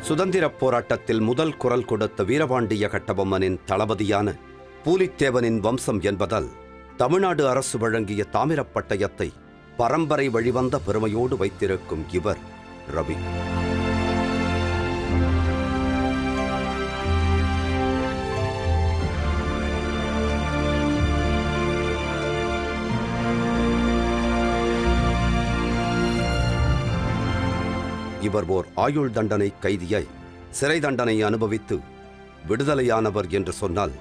சுதந்திரப் போராட்டத்தில் முதல் குரல் கொடுத்த வீரபாண்டிய கட்டபொம்மனின் தளபதியான பூலித்தேவனின் வம்சம் என்பதால் தமிழ்நாடு அரசு வழங்கிய தாமிரப் பட்டயத்தை பரம்பரை வழிவந்த பெருமையோடு வைத்திருக்கும் இவர் ரவி. இவர் ஓர் ஆயுள் தண்டனை கைதியாய் சிறை தண்டனை அனுபவித்து விடுதலையானவர் என்று சொன்னால்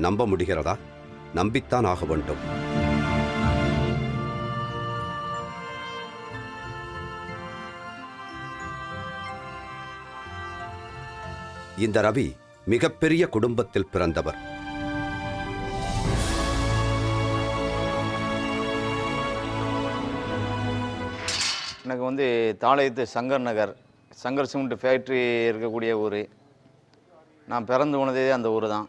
நம்ப முடிகிறதா? நம்பித்தான் ஆக வேண்டும். இந்த ரவி மிகப்பெரிய குடும்பத்தில் பிறந்தவர். எனக்கு தாளையத்து சங்கர் நகர் சங்கர் சிமெண்ட் ஃபேக்ட்ரி இருக்கக்கூடிய ஊர். நான் பிறந்து போனதே அந்த ஊர் தான்.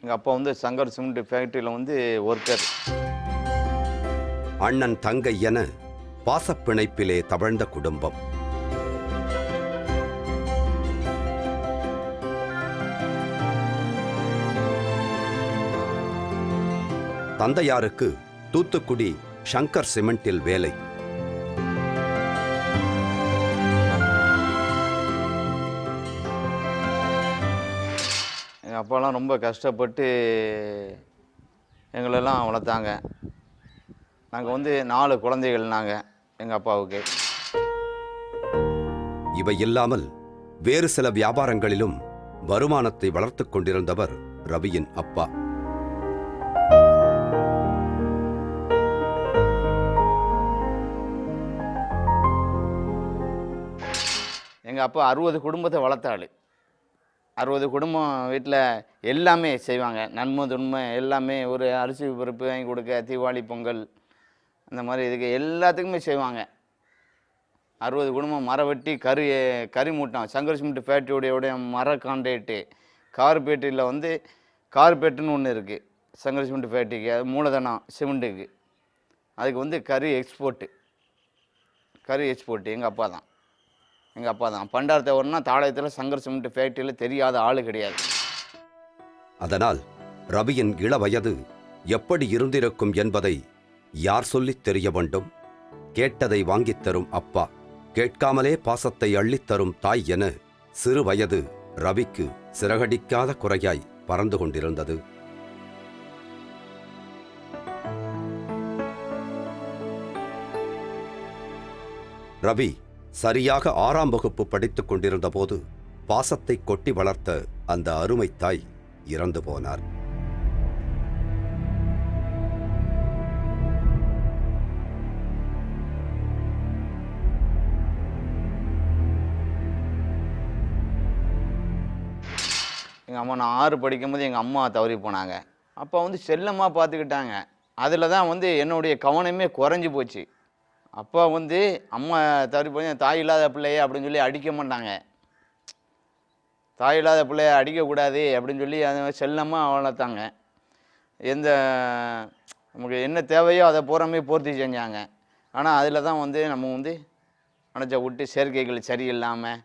எங்கள் அப்பா சங்கர் சிமெண்ட் ஃபேக்ட்ரியில் ஒர்க்கர். அண்ணன் தங்கை என பாசப்பிணைப்பிலே தவழ்ந்த குடும்பம். தந்தையாருக்கு தூத்துக்குடி சங்கர் சிமெண்டில் வேலை. எங்கள் அப்பாலாம் ரொம்ப கஷ்டப்பட்டு எங்களெல்லாம் வளர்த்தாங்க. நாங்கள் 4 குழந்தைகள் நாங்கள் எங்கள் அப்பாவுக்கு. இவை இல்லாமல் வேறு சில வியாபாரங்களிலும் வருமானத்தை வளர்த்துக் கொண்டிருந்தவர் ரவியின் அப்பா. எங்கள் அப்பா 60 குடும்பத்தை வளர்த்தாள். 60 குடும்பம் வீட்டில் எல்லாமே செய்வாங்க. நன்மை துன்மை எல்லாமே, ஒரு அரிசி பருப்பு வாங்கி கொடுக்க, தீபாவளி பொங்கல் அந்த மாதிரி இதுக்கு எல்லாத்துக்குமே செய்வாங்க. 60 குடும்பம் மரம் வெட்டி கறி மூட்டம் சங்கர் சிமெண்ட் ஃபேக்ட்ரியோடைய மர கான்ட்ராக்டு கார்பேட்டில் கார்பேட்டுன்னு ஒன்று இருக்குது சங்கர் சிமெண்ட் ஃபேக்ட்ரிக்கு. அது மூலதனம் சிமெண்ட்டுக்கு. அதுக்கு கறி எக்ஸ்போர்ட்டு எங்கள் அப்பா தான் பண்டாரத்தவர்னா தாளையத்தில் சங்கர் சிமெண்ட் ஃபேக்ட்ரியில் தெரியாத ஆள் கிடையாது. அதனால் ரவியின் இள வயது எப்படி இருந்திருக்கும் என்பதை யார் சொல்லித் தெரிய வேண்டும்? கேட்டதை வாங்கித் தரும் அப்பா, கேட்காமலே பாசத்தை அள்ளித்தரும் தாய் என சிறு வயது ரவிக்கு சிறகடிக்காத குறையாய் பறந்து கொண்டிருந்தது. ரவி சரியாக 6ஆம் வகுப்பு படித்துக் கொண்டிருந்த போது பாசத்தை கொட்டி வளர்த்த அந்த அருமை தாய் இறந்து போனார். எங்கள் அம்மா நான் 6 படிக்கும்போது எங்கள் அம்மா தவறி போனாங்க. அப்போ செல்லமாக பார்த்துக்கிட்டாங்க. அதில் தான் என்னுடைய கவனமே குறைஞ்சி போச்சு. அப்பா அம்மா தவறி போய் தாய் இல்லாத பிள்ளையே அப்படின்னு சொல்லி அடிக்க மாட்டாங்க. தாய் இல்லாத பிள்ளைய அடிக்கக்கூடாது அப்படின்னு சொல்லி அதை செல்லமாக வளர்த்தாங்க. நமக்கு என்ன தேவையோ அதை பூர்த்தி செஞ்சாங்க. ஆனால் அதில் தான் நம்ம அணைச்ச விட்டு செயற்கைகள் சரியில்லாமல்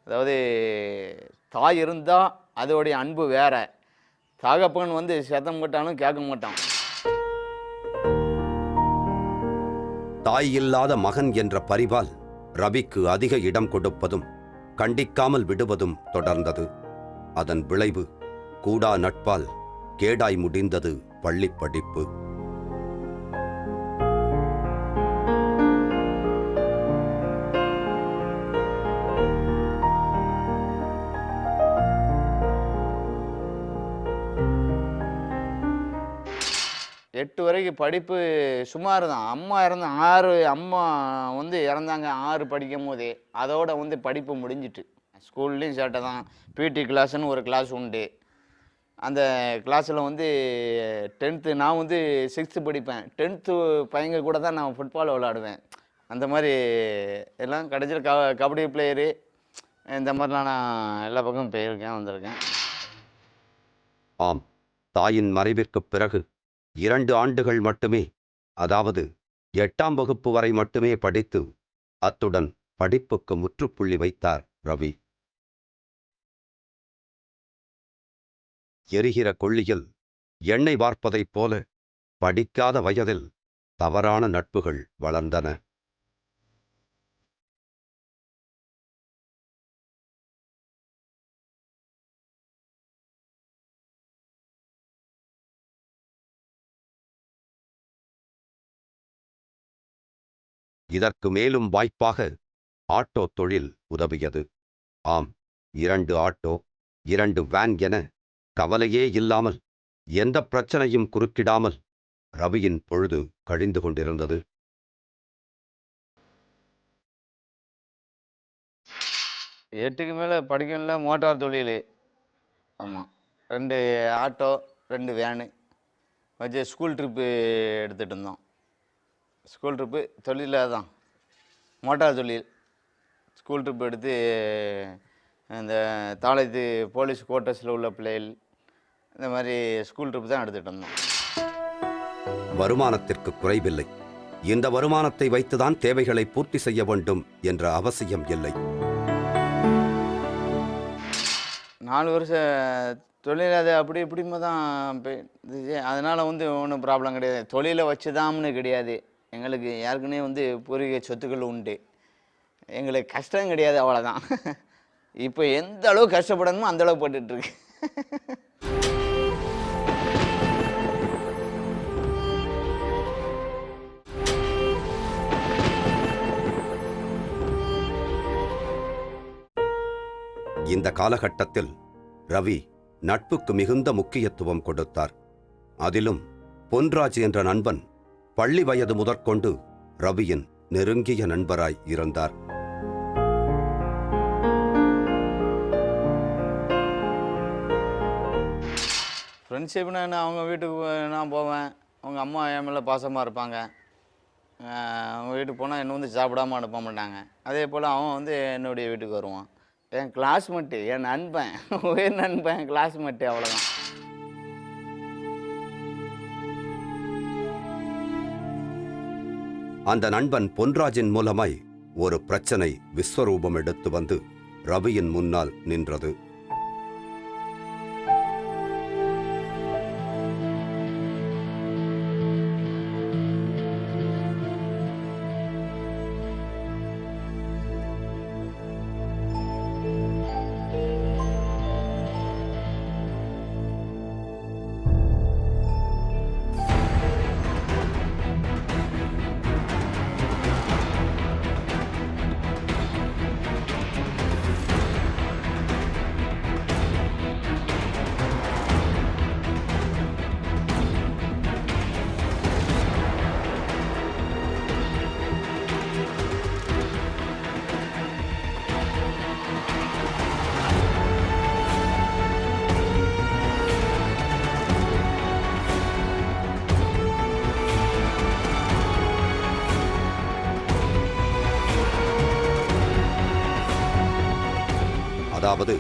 அதாவது தாய் இருந்தால் அதோடைய அன்பு வேற. தகப்பன் சத்தம் போட்டாலும் கேட்க மாட்டான். தாய் இல்லாத மகன் என்ற பரிவால் ரவிக்கு அதிக இடம் கொடுப்பதும் கண்டிக்காமல் விடுவதும் தொடர்ந்தது. அதன் விளைவு கூடா நட்பால் கேடாய் முடிந்தது பள்ளி படிப்பு. எட்டு வரைக்கும் படிப்பு சுமார் தான். அம்மா இறந்தாங்க 6 படிக்கும் போதே. அதோட படிப்பு முடிஞ்சிட்டு. ஸ்கூல்லையும் சேட்டை தான். பிடி கிளாஸ்ன்னு ஒரு கிளாஸ் உண்டு. அந்த கிளாஸில் 10th நான் 6th படிப்பேன். 10th பையங்க கூட தான் நான் ஃபுட்பால் விளாடுவேன். அந்த மாதிரி எல்லாம் கடைசியில் கபடி பிளேயரு இந்த மாதிரிலாம் நான் எல்லா பக்கமும் போயிருக்கேன், வந்திருக்கேன். ஆம், தாயின் மறைவிற்குப் பிறகு 2 ஆண்டுகள் மட்டுமே, அதாவது 8ஆம் வகுப்பு வரை மட்டுமே படித்து அத்துடன் படிப்புக்கு முற்றுப்புள்ளி வைத்தார் ரவி. எரிகிற கொள்ளியில் எண்ணெய் வார்ப்பதைப் போல படிக்காத வயதில் தவறான நட்புகள் வளர்ந்தன. இதற்கு மேலும் வாய்ப்பாக ஆட்டோ தொழில் உதவியது. ஆம், 2 ஆட்டோ, 2 வேன் என கவலையே இல்லாமல், எந்த பிரச்சனையும் குறுக்கிடாமல் ரவியின் பொழுது கழிந்து கொண்டிருந்தது. 8க்கு மேலே படிக்கல, மோட்டார் தொழில். ஆமாம், 2 ஆட்டோ, 2 வேனு வச்சு ஸ்கூல் ட்ரிப்பு எடுத்துகிட்டு இருந்தோம். ஸ்கூல் ட்ரிப்பு தொழிலாக தான், மோட்டார் தொழில். ஸ்கூல் ட்ரிப் எடுத்து இந்த தாளைத்து போலீஸ் குவார்ட்டர்ஸில் உள்ள பிள்ளைகள், இந்த மாதிரி ஸ்கூல் ட்ரிப் தான் எடுத்துகிட்டு இருந்தோம். வருமானத்திற்கு குறைவில்லை. இந்த வருமானத்தை வைத்துதான் தேவைகளை பூர்த்தி செய்ய வேண்டும் என்ற அவசியம் இல்லை. 4 வருஷம் தொழில் அது அப்படி இப்படிமா தான் போயிடுச்சு. அதனால் ஒன்றும் ப்ராப்ளம் கிடையாது. தொழிலை வச்சு தான்னு கிடையாது. எங்களுக்கு யாருக்குன்னே பூர்வீக சொத்துக்கள் உண்டு. எங்களுக்கு கஷ்டம் கிடையாது, அவ்வளோதான். இப்போ எந்த அளவு கஷ்டப்படணுமோ அந்த அளவு பட்டுட்ருக்கு. இந்த காலகட்டத்தில் ரவி நட்புக்கு மிகுந்த முக்கியத்துவம் கொடுத்தார். அதிலும் பொன்ராஜ் என்ற நண்பன் பள்ளி வயது முதற்கொண்டு ரவியின் நெருங்கிய நண்பராய் இருந்தார். ஃப்ரெண்ட்ஷிப்னா என்ன, அவங்க வீட்டுக்கு நான் போவேன், அவங்க அம்மா என் மேலே பாசமாக இருப்பாங்க. அவங்க வீட்டுக்கு போனால் என்னை சாப்பிடாமல் அனுப்ப மாட்டாங்க. அதே போல் அவன் என்னுடைய வீட்டுக்கு வருவான். என் கிளாஸ்மேட்டு, என் நண்பன், உயிர் நண்பன், கிளாஸ்மேட்டு, அவ்வளோதான். அந்த நண்பன் பொன்ராஜின் மூலமாய் ஒரு பிரச்சனை விஸ்வரூபம் எடுத்து வந்து ரவியின் முன்னால் நின்றது. அதாவது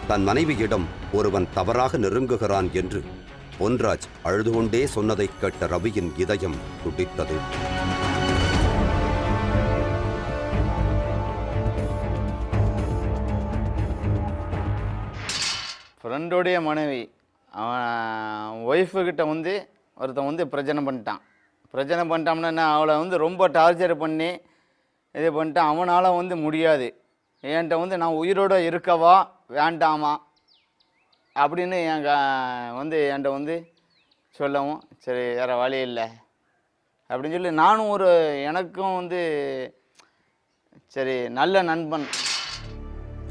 தன் மனைவியிடம் ஒருவன் தவறாக நெருங்குகிறான் என்று பொன்ராஜ் அழுது கொண்டே சொன்னதைக் கேட்ட ரவியின் இதயம் துடித்தது. ஃப்ரெண்டோடைய மனைவி அவன் ஒய்ஃபுக்கிட்ட ஒருத்தன் பிரச்சனை பண்ணிட்டான்னா அவளை ரொம்ப டார்ச்சர் பண்ணி இது பண்ணிட்டான். அவனால் முடியாது, என்கிட்ட நான் உயிரோடு இருக்கவா வேண்டாமா அப்படின்னு என்கிட்ட சொல்லவும், சரி வேறு வழி இல்லை அப்படின்னு சொல்லி நானும் எனக்கும் சரி நல்ல நண்பன்.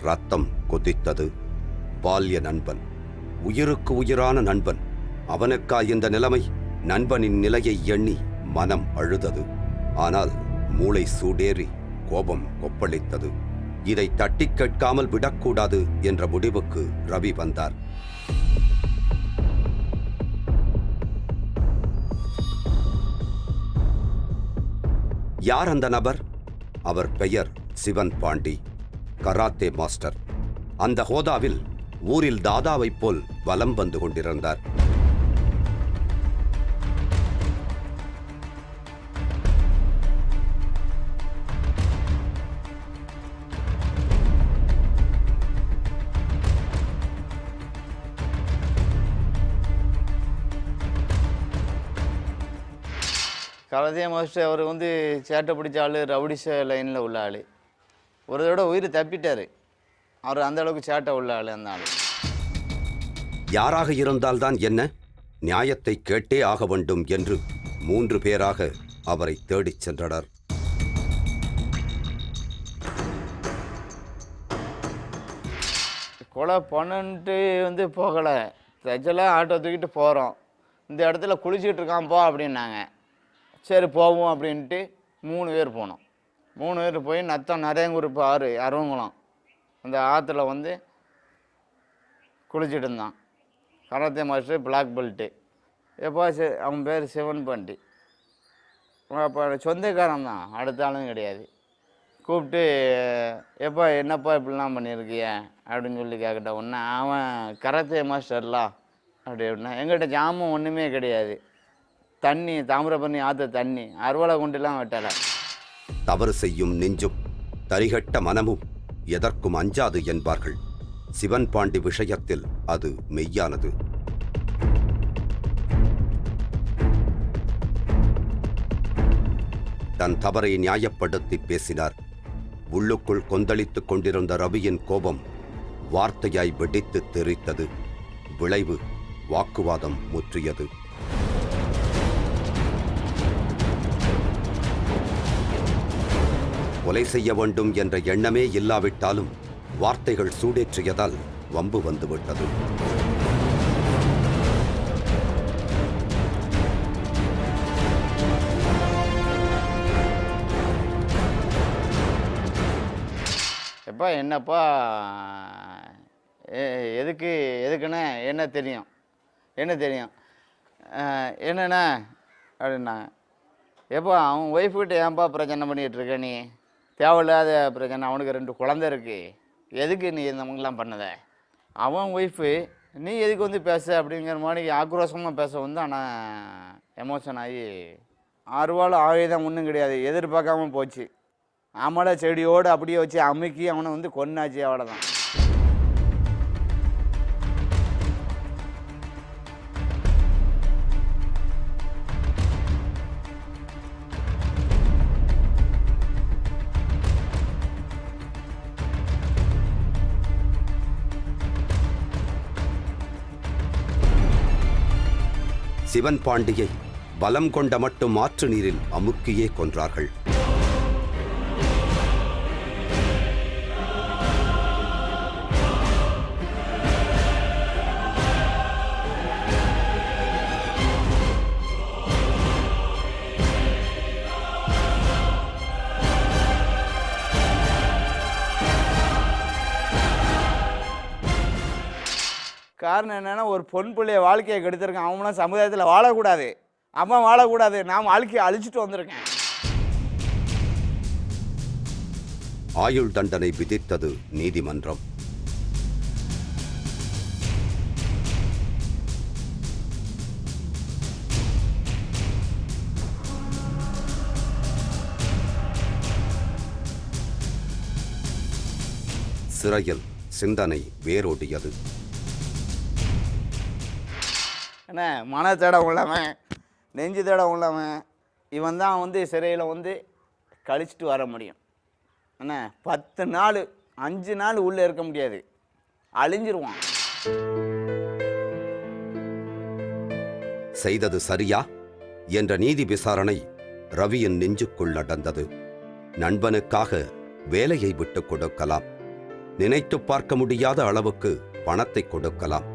ரத்தம் கொதித்தது. பால்ய நண்பன், உயிருக்கு உயிரான நண்பன். அவனுக்கா இந்த நிலைமை? நண்பனின் நிலையை எண்ணி மனம் அழுதது. ஆனால் மூளை சூடேறி கோபம் கொப்பளித்தது. இதை தட்டி கேட்காமல் விடக்கூடாது என்ற முடிவுக்கு ரவி வந்தார். யார் அந்த நபர்? அவர் பெயர் சிவன் பாண்டி, கராத்தே மாஸ்டர். அந்த ஹோதாவில் ஊரில் தாதாவைப் போல் வலம் வந்து கொண்டிருந்தார். கராத்தே மாஸ்டர் அவர் வந்து சேட்டை பிடிச்ச ஆள், ரவுடிச லைனில் உள்ள ஆள். ஒரு தடவை உயிர் தப்பிட்டார். அவர் அந்த அளவுக்கு சேட்டை உள்ள ஆள் அந்த ஆள். யாராக இருந்தால்தான் என்ன, நியாயத்தை கேட்டே ஆக வேண்டும் என்று 3 பேராக அவரை தேடிச் சென்றனர். கொலை பண்ணன்ட்டு வந்து போகலை. தஜலாக ஆட்டோ தூக்கிட்டு போகிறோம். இந்த இடத்துல குளிச்சுட்டு இருக்கான்ப்பா அப்படின்னாங்க. சரி போவோம் அப்படின்ட்டு 3 பேர் போனோம். 3 பேர் போய் நத்தம் நிறையங்குறிப்பு ஆறு அருவங்குளம் அந்த ஆற்றுல வந்து குளிச்சுட்டு இருந்தான். Karate master black belt. எப்போ அவன் பேர் சிவன் பாண்டி. அப்போ சொந்தக்காரன் தான், அடுத்த ஆளும் கிடையாது. கூப்பிட்டு எப்போ என்னப்பா இப்படிலாம் பண்ணியிருக்கிய அப்படின்னு சொல்லி கேட்கட்ட உடனே அவன் கராத்தே மாஸ்டர்லாம் அப்படின்னா எங்கிட்ட ஜாமும் ஒன்றுமே கிடையாது. தண்ணி தாமிரபரணி ஆற்ற தண்ணி அறுவலை கொண்டுலாம் வெட்டலை. தவறு செய்யும் நெஞ்சும் தரிகட்ட மனமும் எதற்கும் அஞ்சாது என்பார்கள். சிவன் பாண்டி விஷயத்தில் அது மெய்யானது. தன் தவறை நியாயப்படுத்தி பேசினார். உள்ளுக்குள் கொந்தளித்துக் கொண்டிருந்த ரவியின் கோபம் வார்த்தையாய் வெடித்து தெரித்தது. விளைவு வாக்குவாதம் முற்றியது. கொலை செய்ய வேண்டும் என்ற எண்ணமே இல்லாவிட்டாலும் வார்த்தைகள் சூடேற்றியதால் வம்பு வந்துவிட்டது. எப்பா என்னப்பா எதுக்குண்ணே என்ன தெரியும் என்னண்ணே அப்படின்னாங்க. எப்பா அவன் ஒய்ஃப்கிட்ட ஏன்பா பிரச்சனை பண்ணிகிட்டு இருக்க நீ? தேவையில்லாத பிரச்சனை. அவனுக்கு 2 குழந்தை இருக்குது. எதுக்கு நீ இந்த மாதிரிலாம் பண்ணத? அவன் ஒய்ஃபு நீ எதுக்கு வந்து பேச அப்படிங்கிற மாதிரி ஆக்ரோஷமாக பேச வந்து. ஆனால் எமோஷன் ஆகி அறுவாள் ஆயுதம் ஒன்றும் கிடையாது, எதிர்பார்க்காம போச்சு. ஆமாடா செடியோடு அப்படியே வச்சு அமுக்கி அவனை வந்து கொன்னாச்சு. அவ்வளோதான். சிவன் பாண்டியை பலம் கொண்ட மட்டும் ஆற்று நீரில் அமுக்கியே கொன்றார்கள். காரணம் என்னென்னா, ஒரு பொன் பிள்ளைய வாழ்க்கையை கெடுத்திருக்கேன். அவங்களாம் சமுதாயத்தில் வாழக்கூடாது, அம்மா வாழக்கூடாது. நான் வாழ்க்கையை அழிச்சிட்டு வந்திருக்கேன். ஆயுள் தண்டனை விதித்தது நீதிமன்றம். சிறையில் சிந்தனை வேரோடியது. என்ன மனத்தடம் உள்ளவன், நெஞ்சு தடம் உள்ளவன், இவன் தான் வந்து சிறையில் வந்து கழிச்சிட்டு வர முடியும். என்ன 10 நாள் 5 நாள் உள்ளே இருக்க முடியாது, அழிஞ்சிருவான். செய்தது சரியா என்ற நீதி விசாரணை ரவியின் நெஞ்சுக்குள் நடந்தது. நண்பனுக்காக வேலையை விட்டுக் கொடுக்கலாம், நினைத்து பார்க்க முடியாத அளவுக்கு பணத்தை கொடுக்கலாம்,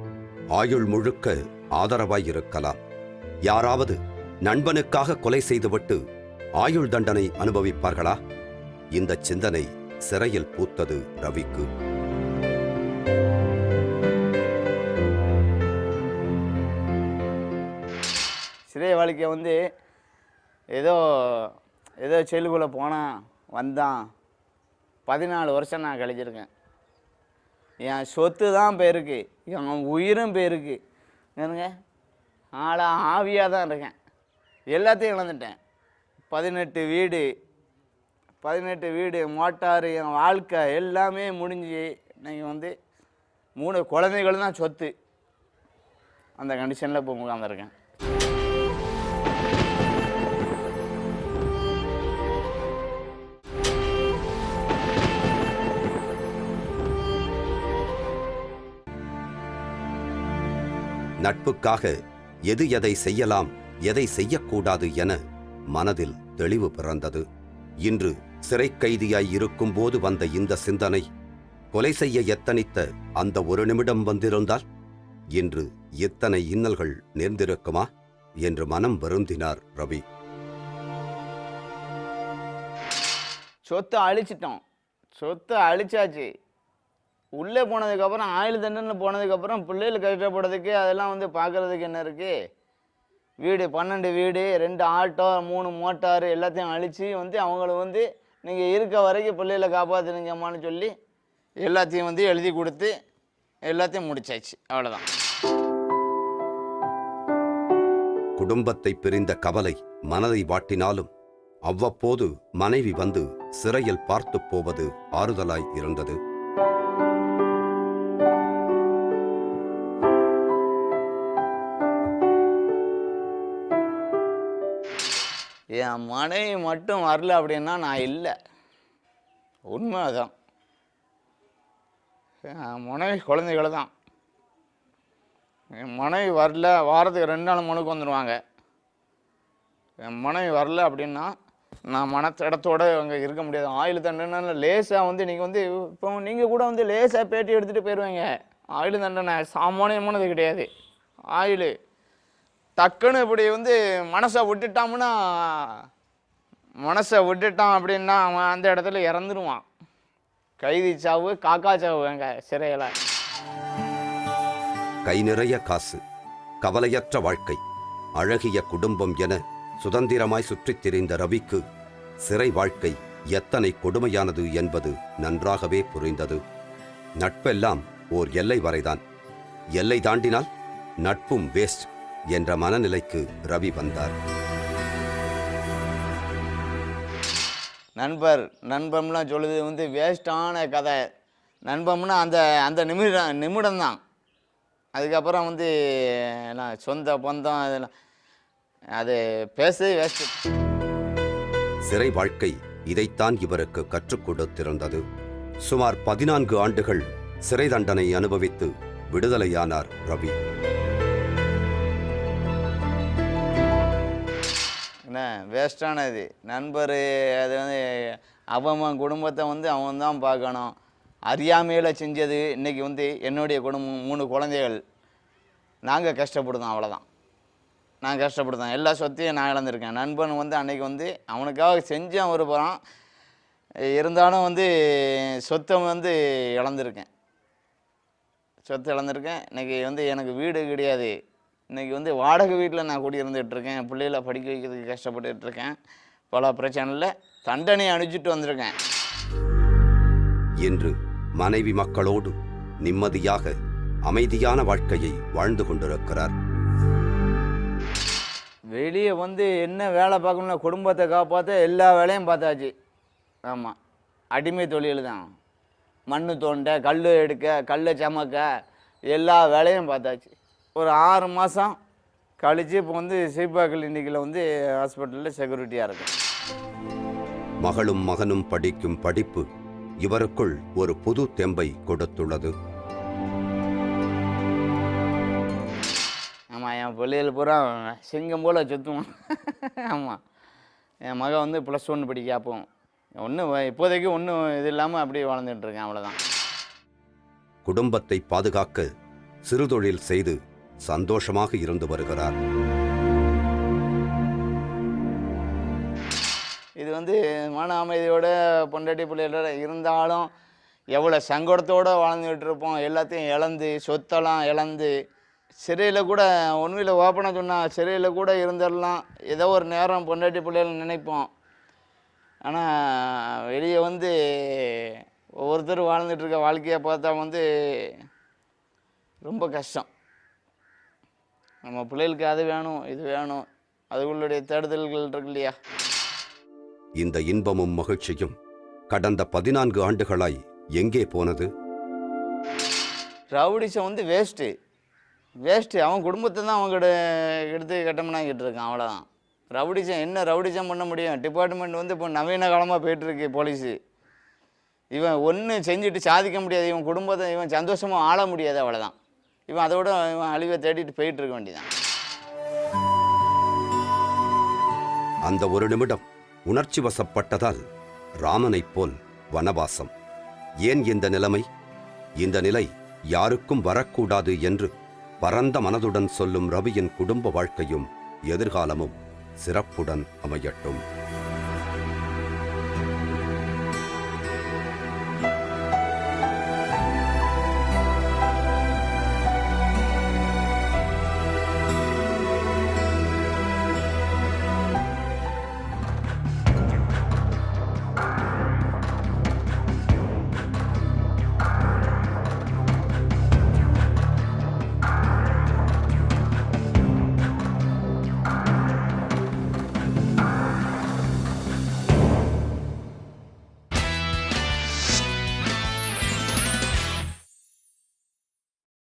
ஆயுள் முழுக்க ஆதரவாயிருக்கலாம். யாராவது நண்பனுக்காக கொலை செய்துவிட்டு ஆயுள் தண்டனை அனுபவிப்பார்களா? இந்த சிந்தனை சிறையில் பூத்தது ரவிக்கு. சிறை வாழ்க்கை வந்து ஏதோ செல்லுக்குள்ளே போனான் வந்தான். 14 வருஷம் நான் கழிச்சிருக்கேன். என் சொத்து தான் போயிருக்கு, என் உயிரும் போயிருக்கு. என்னங்க ஆவியாக தான் இருக்கேன். எல்லாத்தையும் இழந்துட்டேன். 18 வீடு மோட்டார், என் வாழ்க்கை எல்லாமே முடிஞ்சு நீங்கள் வந்து 3 குழந்தைகள் தான் சொத்து. அந்த கண்டிஷனில் இப்போ உட்காந்துருக்கேன். நட்புக்காக எது எதை செய்யலாம் எதை செய்யக்கூடாது என மனதில் தெளிவு பிறந்தது. இன்று சிறை கைதியாய் இருக்கும்போது வந்த இந்த சிந்தனை கொலை செய்ய எத்தனித்த அந்த ஒரு நிமிடம் வந்திருந்தால் இன்று எத்தனை இன்னல்கள் நேர்ந்திருக்குமா என்று மனம் வருந்தினார் ரவி. சொத்தை அழிச்சிட்டோம், சொத்தை அழிச்சாச்சு. உள்ளே போனதுக்கப்புறம் ஆயுள் தண்டனை போனதுக்கப்புறம் பிள்ளைகள் கஷ்டப்படுறதுக்கு அதெல்லாம் வந்து பார்க்குறதுக்கு என்ன இருக்குது? வீடு 12 வீடு 2 ஆட்டோ 3 மோட்டார் எல்லாத்தையும் அழித்து வந்து அவங்கள வந்து நீங்கள் இருக்க வரைக்கும் பிள்ளைகளை காப்பாற்றுனீங்கம்மான்னு சொல்லி எல்லாத்தையும் வந்து எழுதி கொடுத்து எல்லாத்தையும் முடிச்சாச்சு. அவ்வளோதான். குடும்பத்தை பிரிந்த கவலை மனதை வாட்டினாலும் அவ்வப்போது மனைவி வந்து சிறையில் பார்த்து போவது ஆறுதலாய் இருந்தது. என் மனைவி மட்டும் வரல அப்படின்னா நான் இல்லை. உண்மை அதான். என் மனைவி குழந்தைகள் தான். என் மனைவி வரல, வாரத்துக்கு 2 நாள் முழுக்க வந்துடுவாங்க. என் மனைவி வரல அப்படின்னா நான் மனத்தடத்தோடு அங்கே இருக்க முடியாது. ஆயுள் தண்டனை லேசாக வந்து நீங்கள் வந்து இப்போ நீங்கள் கூட வந்து லேசாக பேட்டி எடுத்துகிட்டு போயிடுவீங்க. ஆயுள் தண்டனை சாமானியமானது கிடையாது. ஆயுள் டக்குன்னு இப்படி வந்து மனசை விட்டுட்டான் அப்படின்னா அவன் அந்த இடத்துல இறந்துடுவான். கைதி சாவு, காக்கா சாவு எங்க சிறையில். கை நிறைய காசு, கவலையற்ற வாழ்க்கை, அழகிய குடும்பம் என சுதந்திரமாய் சுற்றித் திரிந்த ரவிக்கு சிறை வாழ்க்கை எத்தனை கொடுமையானது என்பது நன்றாகவே புரிந்தது. நட்பெல்லாம் ஓர் எல்லை வரைதான். எல்லை தாண்டினால் நட்பும் வேஸ்ட் என்ற மனநிலைக்கு ரவி வந்தார். நண்பம்லாம் சொல்லுது வந்து வேஸ்டான கதை. நண்பம்னா அந்த அந்த நிமிடம்தான். அதுக்கப்புறம் வந்து எல்லாம் சொந்த பந்தம் அதெல்லாம் அது பேசவே வேஸ்ட். சிறை வாழ்க்கை இதைத்தான் இவருக்கு கற்றுக் கொடுத்திருந்தது. சுமார் 14 ஆண்டுகள் சிறை தண்டனை அனுபவித்து விடுதலையானார் ரவி. என்ன வேஸ்டானது நண்பர். அது வந்து அவன் குடும்பத்தை வந்து அவன் தான் பார்க்கணும். அறியாமையில் செஞ்சது. இன்றைக்கி வந்து என்னுடைய குடும்பம் 3 குழந்தைகள். நாங்கள் கஷ்டப்படுதோம், அவ்வளோதான். நான் கஷ்டப்படுதேன். எல்லா சொத்தையும் நான் இழந்திருக்கேன். நண்பன் வந்து அன்றைக்கி வந்து அவனுக்காக செஞ்சேன் ஒரு புறம். இருந்தாலும் வந்து சொத்தை வந்து இழந்திருக்கேன். இன்றைக்கி வந்து எனக்கு வீடு கிடையாது. இன்றைக்கி வந்து வாடகை வீட்டில் நான் குடியிருந்துகிட்ருக்கேன். என் பிள்ளைகளை படிக்க வைக்கிறதுக்கு கஷ்டப்பட்டுருக்கேன். பல பிரச்சனையில் தண்டனை அணிச்சிட்டு வந்திருக்கேன். என்று மனைவி மக்களோடு நிம்மதியாக அமைதியான வாழ்க்கையை வாழ்ந்து கொண்டிருக்கிறார். வெளியே வந்து என்ன வேலை பார்க்கணும்னா குடும்பத்தை காப்பாற்ற எல்லா வேலையும் பார்த்தாச்சு. ஆமாம், அடிமை தொழில் தான். மண் தோண்ட, கல் எடுக்க, கல்லை சமக்க எல்லா வேலையும் பார்த்தாச்சு. ஒரு 6 மாதம் கழித்து இப்போ வந்து சீபா கிளினிக்கில் வந்து ஹாஸ்பிட்டலில் செக்யூரிட்டியாக இருக்கும். மகளும் மகனும் படிக்கும் படிப்பு இவருக்குள் ஒரு புது தெம்பை கொடுத்துள்ளது. ஆமாம், என் பிள்ளைகள் பூரா சிங்கம் போல் சுற்றுவான். ஆமாம், என் மகன் வந்து +1 படிக்க. அப்போ இப்போதைக்கு ஒன்றும் இது இல்லாமல் அப்படியே வாழ்ந்துட்டுருக்கேன், அவ்வளோதான். குடும்பத்தை பாதுகாக்க சிறுதொழில் செய்து சந்தோஷமாக இருந்து வருகிறார். இது வந்து மன அமைதியோட பொண்டாட்டி பிள்ளைகளோட இருந்தாலும் எவ்வளோ சங்கடத்தோடு வாழ்ந்துகிட்டு இருப்போம். எல்லாத்தையும் இழந்து, சொத்தெல்லாம் இழந்து, சிறையில் கூட ஒன்றும் ஓப்பனாக சொன்னால் சிறையில் கூட இருந்துடலாம். ஏதோ ஒரு நேரம் பொண்டாட்டி பிள்ளைகள் நினைப்போம். ஆனால் வெளியே வந்து ஒவ்வொருத்தர் வாழ்ந்துட்டுருக்க வாழ்க்கையை பார்த்தா வந்து ரொம்ப கஷ்டம். நம்ம பிள்ளைகளுக்கு அது வேணும், இது வேணும், அதுகளுடைய தேடுதல்கள் இருக்கு இல்லையா? இந்த இன்பமும் மகிழ்ச்சியும் கடந்த 14 ஆண்டுகளாய் எங்கே போனது? ரவுடிசம் வந்து வேஸ்ட்டு. அவன் குடும்பத்தை தான் அவங்ககிட்ட எடுத்து கட்டமனாக்கிட்டு இருக்கான், அவ்வளோதான். ரவுடிசம் என்ன ரவுடிசம் பண்ண முடியும்? டிபார்ட்மெண்ட் வந்து இப்போ நவீன காலமாக போயிட்டுருக்கு. போலீஸு இவன் ஒன்று செஞ்சுட்டு சாதிக்க முடியாது. இவன் குடும்பத்தை இவன் சந்தோஷமாக ஆள முடியாது, அவ்வளோதான். இவன் அதோட இவன் அழிவை தேடிட்டு போயிட்டு இருக்க வேண்டியதான். அந்த ஒரு நிமிடம் உணர்ச்சி வசப்பட்டதால் ராமனைப் போல் வனவாசம். ஏன் இந்த நிலைமை? இந்த நிலை யாருக்கும் வரக்கூடாது என்று பரந்த மனதுடன் சொல்லும் ரவியின் குடும்ப வாழ்க்கையும் எதிர்காலமும் சிறப்புடன் அமையட்டும்.